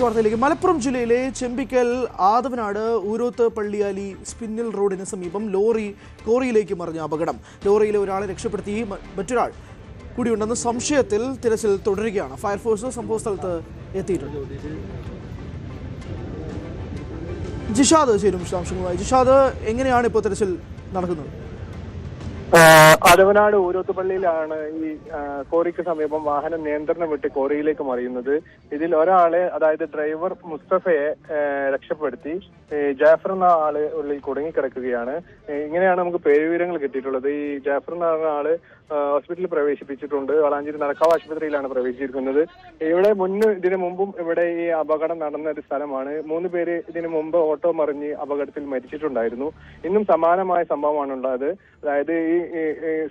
വാർത്തയിലേക്ക്. മലപ്പുറം ജില്ലയിലെ ചെമ്പിക്കൽ ആദവനാട് ഊരോത്ത് പള്ളിയാലി സ്പിന്നിൽ റോഡിന് സമീപം ലോറി കോറിയിലേക്ക് മറിഞ്ഞ അപകടം. ലോറിയിലെ ഒരാളെ രക്ഷപ്പെടുത്തി മറ്റൊരാൾ കൂടിയുണ്ടെന്ന സംശയത്തിൽ തിരച്ചിൽ തുടരുകയാണ്. ഫയർഫോഴ്സ് സംഭവസ്ഥലത്ത് എത്തിയിട്ടുണ്ട്. ജിഷാദ് ചേരും വിശദാംശങ്ങളുമായി. ജിഷാദ്, എങ്ങനെയാണ് ഇപ്പോൾ തിരച്ചിൽ നടക്കുന്നത്? ആദവനാട് ഊരോത്തുപള്ളിയിലാണ് ഈ കോറിക്ക് സമീപം വാഹനം നിയന്ത്രണം വിട്ട് കോറിയിലേക്ക് മറിയുന്നത്. ഇതിൽ ഒരാളെ, അതായത് ഡ്രൈവർ മുസ്തഫയെ രക്ഷപ്പെടുത്തി. ജാഫർ എന്ന ആള് ഉള്ളിൽ കുടുങ്ങിക്കിടക്കുകയാണ്. ഇങ്ങനെയാണ് നമുക്ക് പേരുവിവരങ്ങൾ കിട്ടിയിട്ടുള്ളത്. ഈ ജാഫർ എന്ന ആള് ഹോസ്പിറ്റലിൽ പ്രവേശിപ്പിച്ചിട്ടുണ്ട്. വളാഞ്ചേരി നടക്കാവ് ആശുപത്രിയിലാണ് പ്രവേശിച്ചിരിക്കുന്നത്. ഇവിടെ ഇതിനു മുമ്പും ഇവിടെ ഈ അപകടം നടന്ന ഒരു സ്ഥലമാണ്. 3 പേര് ഇതിനു മുമ്പ് ഓട്ടോ മറിഞ്ഞ് അപകടത്തിൽ മരിച്ചിട്ടുണ്ടായിരുന്നു. ഇന്നും സമാനമായ സംഭവമാണ് ഉണ്ടായത്. അതായത് ഈ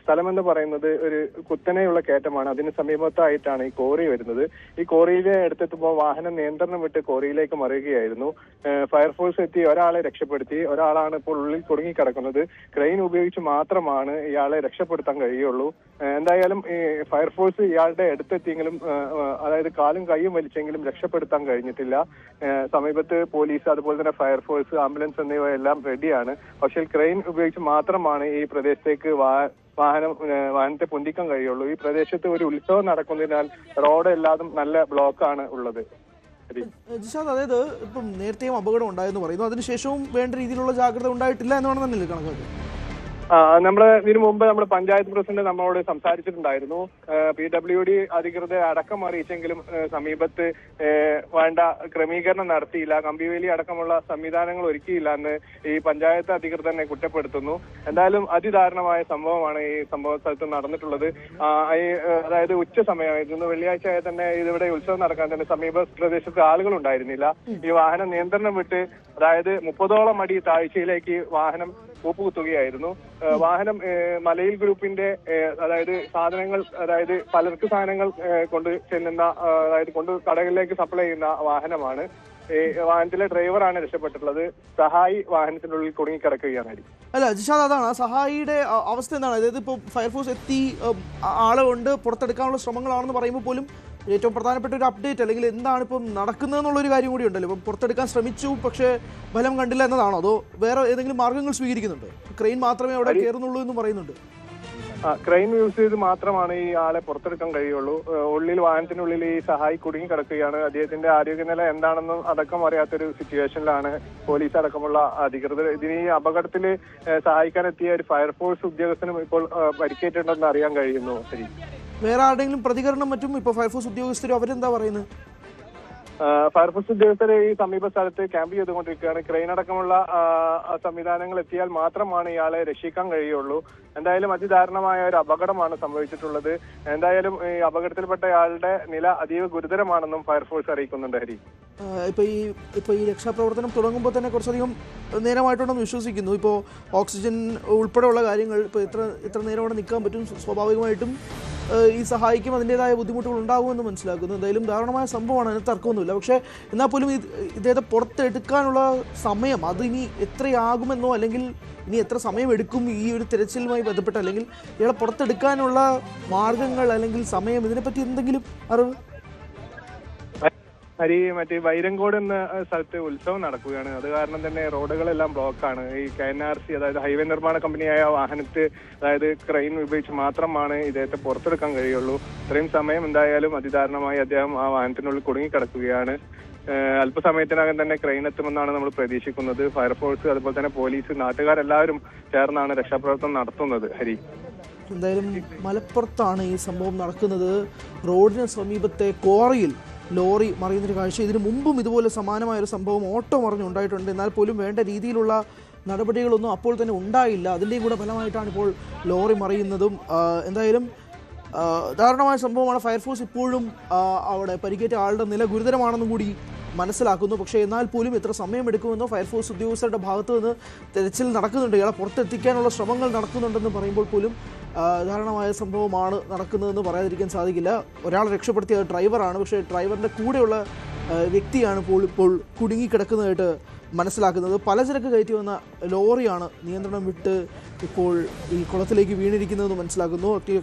സ്ഥലം എന്ന് പറയുന്നത് ഒരു കുത്തനെയുള്ള കയറ്റമാണ്. അതിന് സമീപത്തായിട്ടാണ് ഈ കോറി വരുന്നത്. ഈ കോറിയിലെ അടുത്തെത്തുമ്പോൾ വാഹനം നിയന്ത്രണം വിട്ട് കോറിയിലേക്ക് മറിയുകയായിരുന്നു. ഫയർഫോഴ്സ് എത്തി ഒരാളെ രക്ഷപ്പെടുത്തി. ഒരാളാണ് ഇപ്പോൾ ഉള്ളിൽ കുടുങ്ങിക്കിടക്കുന്നത്. ക്രെയിൻ ഉപയോഗിച്ച് മാത്രമാണ് ഇയാളെ രക്ഷപ്പെടുത്താൻ കഴിയുള്ളൂ. എന്തായാലും ഈ ഫയർഫോഴ്സ് ഇയാളുടെ അടുത്തെത്തിയെങ്കിലും, അതായത് കാലും കൈയും വലിച്ചെങ്കിലും രക്ഷപ്പെടുത്താൻ കഴിഞ്ഞിട്ടില്ല. സമീപത്ത് പോലീസ്, അതുപോലെ തന്നെ ഫയർഫോഴ്സ്, ആംബുലൻസ് എന്നിവയെല്ലാം റെഡിയാണ്. പക്ഷേ ക്രെയിൻ ഉപയോഗിച്ച് മാത്രമാണ് ഈ പ്രദേശത്തേക്ക് വാഹനത്തെ പൊന്തിക്കാൻ കഴിയുള്ളൂ. ഈ പ്രദേശത്ത് ഒരു ഉത്സവം നടക്കുന്നതിനാൽ റോഡ് എല്ലാതും നല്ല ബ്ലോക്കാണ് ഉള്ളത്. ജിഷാദ്, അതായത് ഇപ്പം നേരത്തെയും അപകടം ഉണ്ടായെന്ന് പറയുന്നു, അതിനുശേഷവും വേണ്ട രീതിയിലുള്ള ജാഗ്രത ഉണ്ടായിട്ടില്ല എന്നാണ് തന്നെ കണക്കാക്കുക. ഇതിനു മുമ്പ് നമ്മുടെ പഞ്ചായത്ത് പ്രസിഡന്റ് നമ്മളോട് സംസാരിച്ചിട്ടുണ്ടായിരുന്നു. PWD അധികൃതരെ അടക്കം അറിയിച്ചെങ്കിലും സമീപത്ത് വേണ്ട ക്രമീകരണം നടത്തിയില്ല, കമ്പിവേലി അടക്കമുള്ള സംവിധാനങ്ങൾ ഒരുക്കിയില്ല എന്ന് ഈ പഞ്ചായത്ത് അധികൃതർ തന്നെ കുറ്റപ്പെടുത്തുന്നു. എന്തായാലും അതിദാരുണമായ സംഭവമാണ് ഈ സംഭവ സ്ഥലത്ത് നടന്നിട്ടുള്ളത്. അതായത് ഉച്ച സമയമായിരുന്നു, വെള്ളിയാഴ്ച ആയ തന്നെ ഇതിവിടെ ഉത്സവം നടക്കാൻ തന്നെ സമീപ പ്രദേശത്ത് ആളുകൾ ഉണ്ടായിരുന്നില്ല. ഈ വാഹനം നിയന്ത്രണം വിട്ട്, അതായത് 30ഓളം അടി താഴ്ചയിലേക്ക് വാഹനം കൂപ്പുകുത്തുകയായിരുന്നു. വാഹനം മലയിൽ ഗ്രൂപ്പിന്റെ, അതായത് സാധനങ്ങൾ, അതായത് പലർക്ക് സാധനങ്ങൾ കൊണ്ട് ചെല്ലുന്ന, അതായത് കൊണ്ട് കടകളിലേക്ക് സപ്ലൈ ചെയ്യുന്ന വാഹനമാണ്. വാഹനത്തിലെ ഡ്രൈവറാണ് രക്ഷപ്പെട്ടിട്ടുള്ളത്. സഹായി വാഹനത്തിന്റെ ഉള്ളിൽ കുടുങ്ങിക്കിടക്കുകയാണ്. അല്ല ജിഷാദ്, അതാണ് സഹായിയുടെ അവസ്ഥ എന്താണ്? അതായത് ഇപ്പോൾ ഫയർഫോഴ്സ് എത്തി ആളെ കൊണ്ട് പുറത്തെടുക്കാനുള്ള ശ്രമങ്ങളാണെന്ന് പറയുമ്പോൾ പോലും ഏറ്റവും പ്രധാനപ്പെട്ട ഒരു അപ്ഡേറ്റ്, അല്ലെങ്കിൽ എന്താണ് ഇപ്പം നടക്കുന്നതെന്നുള്ളൊരു കാര്യം കൂടി ഉണ്ടല്ലോ. ഇപ്പം പുറത്തെടുക്കാൻ ശ്രമിച്ചു, പക്ഷേ ഫലം കണ്ടില്ല എന്നതാണോ, അതോ വേറെ ഏതെങ്കിലും മാർഗങ്ങൾ സ്വീകരിക്കുന്നുണ്ട്? ക്രെയിൻ മാത്രമേ അവിടെ കയറുന്നുള്ളൂ എന്ന് പറയുന്നുണ്ട്. ക്രെയിൻ യൂസ് ചെയ്ത് മാത്രമാണ് ഈ ആളെ പുറത്തെടുക്കാൻ കഴിയുള്ളൂ. വാഹനത്തിനുള്ളിൽ ഈ സഹായി കുടുങ്ങി കിടക്കുകയാണ്. അദ്ദേഹത്തിന്റെ ആരോഗ്യനില എന്താണെന്നും അടക്കം അറിയാത്തൊരു സിറ്റുവേഷനിലാണ് പോലീസ് അടക്കമുള്ള അധികൃതർ. ഇതിന് ഈ അപകടത്തിൽ സഹായിക്കാനെത്തിയ ഒരു ഫയർഫോഴ്സ് ഉദ്യോഗസ്ഥനും ഇപ്പോൾ പരിക്കേറ്റിട്ടുണ്ടെന്ന് അറിയാൻ കഴിയുന്നു. ശരി, വേറെ ആരുടെങ്കിലും പ്രതികരണം മറ്റും ഇപ്പോൾ ഫയർഫോഴ്സ് ഉദ്യോഗസ്ഥരും അവരെന്താ പറയുന്നത്? ഫയർഫോഴ്സ് ഉദ്യോഗസ്ഥർ ഈ സമീപ സ്ഥലത്ത് ക്യാമ്പ് ചെയ്തുകൊണ്ടിരിക്കുകയാണ്. ക്രെയിൻ അടക്കമുള്ള സംവിധാനങ്ങൾ എത്തിയാൽ മാത്രമാണ് ഇയാളെ രക്ഷിക്കാൻ കഴിയുള്ളൂ. എന്തായാലും അതിദാരുണമായ ഒരു അപകടമാണ് സംഭവിച്ചിട്ടുള്ളത്. എന്തായാലും ഈ അപകടത്തിൽപ്പെട്ട ഇയാളുടെ നില അതീവ ഗുരുതരമാണെന്നും ഫയർഫോഴ്സ് അറിയിക്കുന്നുണ്ട്. ഹരി, ഇപ്പൊ ഈ രക്ഷാപ്രവർത്തനം തുടങ്ങുമ്പോൾ തന്നെ കുറച്ചധികം നേരമായിട്ടുണ്ടെന്ന് വിശ്വസിക്കുന്നു. ഇപ്പോൾ ഓക്സിജൻ ഉൾപ്പെടെയുള്ള കാര്യങ്ങൾ ഇപ്പോൾ എത്ര നേരം അവിടെ നിൽക്കാൻ പറ്റും? സ്വാഭാവികമായിട്ടും ഈ സഹായിക്കും അതിൻ്റെതായ ബുദ്ധിമുട്ടുകൾ ഉണ്ടാകുമെന്ന് മനസ്സിലാക്കുന്നു. എന്തായാലും ദാരുണമായ സംഭവമാണ്, അതിന് തർക്കമൊന്നുമില്ല. പക്ഷേ എന്നാൽ പോലും ഇദ്ദേഹത്തെ പുറത്തെടുക്കാനുള്ള സമയം അതിനി എത്രയാകുമെന്നോ, അല്ലെങ്കിൽ ഇനി എത്ര സമയം എടുക്കും ഈ ഒരു തിരച്ചിലുമായി ബന്ധപ്പെട്ട്, അല്ലെങ്കിൽ ഇയാളെ പുറത്തെടുക്കാനുള്ള മാർഗങ്ങൾ അല്ലെങ്കിൽ സമയം, ഇതിനെപ്പറ്റി എന്തെങ്കിലും അറിവ്? മറ്റേ വൈരങ്കോട് എന്ന സ്ഥലത്ത് ഉത്സവം നടക്കുകയാണ്. അത് കാരണം തന്നെ റോഡുകളെല്ലാം ബ്ലോക്കാണ്. ഈ KNRC, അതായത് ഹൈവേ നിർമ്മാണ കമ്പനിയായ വാഹനത്തെ, അതായത് ക്രെയിൻ ഉപയോഗിച്ച് മാത്രമാണ് ഇദ്ദേഹത്തെ പുറത്തെടുക്കാൻ കഴിയുള്ളൂ. ഇത്രയും സമയം എന്തായാലും അതിദാരുണമായി അദ്ദേഹം ആ വാഹനത്തിനുള്ളിൽ കുടുങ്ങിക്കിടക്കുകയാണ്. അല്പസമയത്തിനകം തന്നെ ക്രെയിൻ എത്തുമെന്നാണ് നമ്മൾ പ്രതീക്ഷിക്കുന്നത്. ഫയർഫോഴ്സ്, അതുപോലെ തന്നെ പോലീസ്, നാട്ടുകാരെല്ലാവരും ചേർന്നാണ് രക്ഷാപ്രവർത്തനം നടത്തുന്നത്. ഹരി, എന്തായാലും മലപ്പുറത്താണ് ഈ സംഭവം നടക്കുന്നത്. റോഡിന് സമീപത്തെ കോറിയിൽ ലോറി മറിയുന്നൊരു കാഴ്ച. ഇതിനു മുമ്പും ഇതുപോലെ സമാനമായൊരു സംഭവം ഓട്ടോ മറിഞ്ഞുണ്ടായിട്ടുണ്ട്. എന്നാൽ പോലും വേണ്ട രീതിയിലുള്ള നടപടികളൊന്നും അപ്പോൾ തന്നെ ഉണ്ടായില്ല. അതിൻ്റെയും കൂടെ ഫലമായിട്ടാണ് ഇപ്പോൾ ലോറി മറിയുന്നതും. എന്തായാലും ദാരുണമായ സംഭവമാണ്. ഫയർഫോഴ്സ് ഇപ്പോഴും അവിടെ പരിക്കേറ്റ ആളുടെ നില ഗുരുതരമാണെന്നും കൂടി മനസ്സിലാക്കുന്നു. പക്ഷേ എന്നാൽ പോലും എത്ര സമയമെടുക്കുമെന്നോ ഫയർഫോഴ്സ് ഉദ്യോഗസ്ഥരുടെ ഭാഗത്തു നിന്ന് തെരച്ചിൽ നടക്കുന്നുണ്ട്. ഇയാളെ പുറത്തെത്തിക്കാനുള്ള ശ്രമങ്ങൾ നടക്കുന്നുണ്ടെന്ന് പറയുമ്പോൾ പോലും ദാരുണമായ സംഭവമാണ് നടക്കുന്നതെന്ന് പറയാതിരിക്കാൻ സാധിക്കില്ല. ഒരാളെ രക്ഷപ്പെടുത്തിയ ഡ്രൈവറാണ്, പക്ഷേ ഡ്രൈവറിൻ്റെ കൂടെയുള്ള വ്യക്തിയാണ് ഇപ്പോൾ കുടുങ്ങിക്കിടക്കുന്നതായിട്ട് മനസ്സിലാക്കുന്നത്. പലചരക്ക് കയറ്റി വന്ന ലോറിയാണ് നിയന്ത്രണം വിട്ട് ഇപ്പോൾ ഈ കുളത്തിലേക്ക് വീണിരിക്കുന്നതെന്ന് മനസ്സിലാക്കുന്നു.